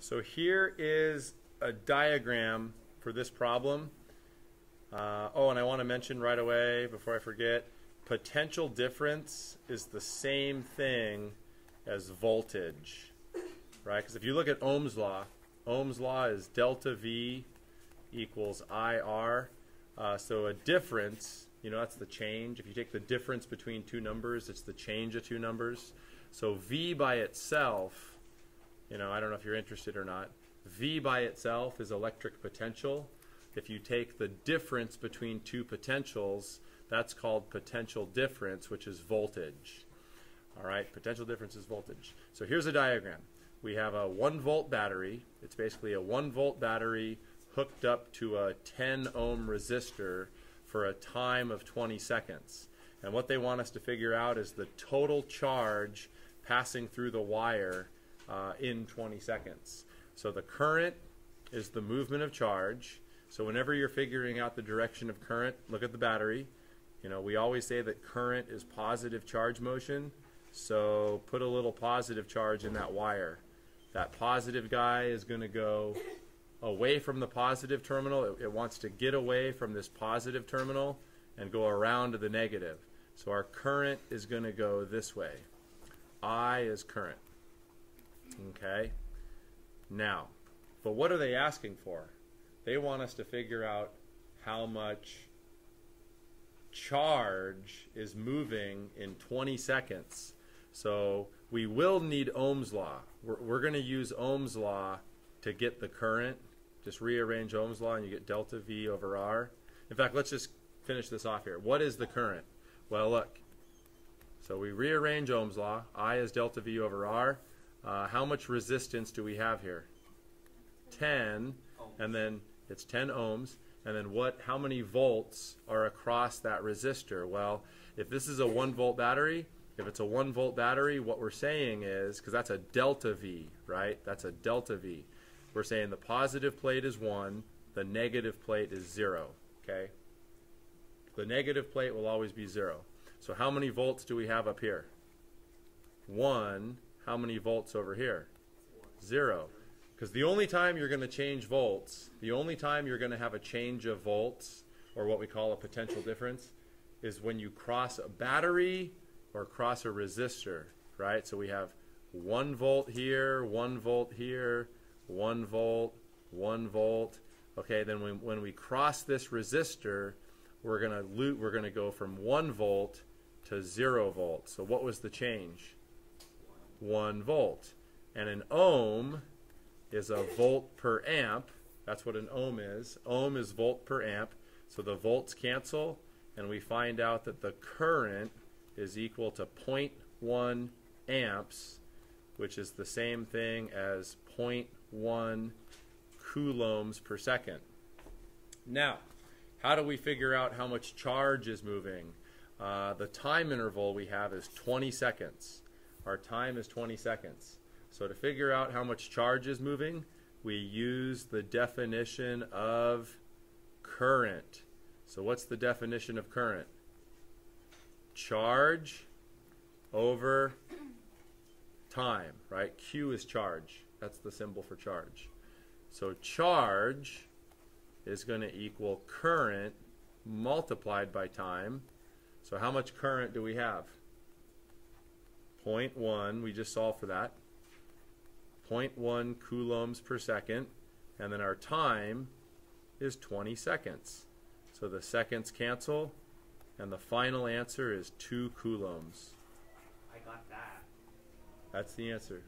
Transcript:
So here is a diagram for this problem. Oh, and I want to mention right away before I forget, potential difference is the same thing as voltage, right? Because if you look at Ohm's law is delta V equals IR. So a difference, that's the change. If you take the difference between two numbers, it's the change of two numbers. So V by itself, I don't know if you're interested or not, V by itself is electric potential. If you take the difference between two potentials, that's called potential difference, which is voltage. All right, potential difference is voltage. So here's a diagram. We have a 1-volt battery. It's basically a 1-volt battery hooked up to a 10 ohm resistor for a time of 20 seconds. And what they want us to figure out is the total charge passing through the wire in 20 seconds. So the current is the movement of charge. So whenever you're figuring out the direction of current, look at the battery. We always say that current is positive charge motion. So put a little positive charge in that wire. That positive guy is going to go away from the positive terminal. It wants to get away from this positive terminal and go around to the negative. So our current is going to go this way. I is current. Okay? Now, but what are they asking for? They want us to figure out how much charge is moving in 20 seconds. So we will need Ohm's law. We're going to use Ohm's law to get the current. Just rearrange Ohm's law and you get delta V over R. In fact, let's just finish this off here. What is the current? Well, look. So we rearrange Ohm's law. I is delta V over R. How much resistance do we have here? 10. And then it's 10 ohms. And then how many volts are across that resistor? Well, if this is a 1-volt battery, if it's a 1-volt battery, what we're saying is, because that's a delta V, right? That's a delta V. We're saying the positive plate is 1, the negative plate is 0, okay? The negative plate will always be 0. So how many volts do we have up here? 1. How many volts over here? 0. Because the only time you're going to change volts, the only time you're going to have a change of volts, or what we call a potential difference, is when you cross a battery or cross a resistor, right? So we have 1 volt here, 1 volt here, 1 volt, 1 volt. Okay, then when we cross this resistor, we're going to go from 1 volt to 0 volts. So what was the change? 1 volt. And an ohm is a volt per amp. That's what an ohm is. Ohm is volt per amp. So the volts cancel, and we find out that the current is equal to 0.1 amps, which is the same thing as 0.1 coulombs per second. Now, how do we figure out how much charge is moving? The time interval we have is 20 seconds. Our time is 20 seconds. So to figure out how much charge is moving, we use the definition of current. So what's the definition of current? Charge over time, right? Q is charge. That's the symbol for charge. So charge is going to equal current multiplied by time. So how much current do we have? 0.1, we just solved for that. 0.1 coulombs per second, and then our time is 20 seconds. So the seconds cancel, and the final answer is 2 coulombs. I got that. That's the answer.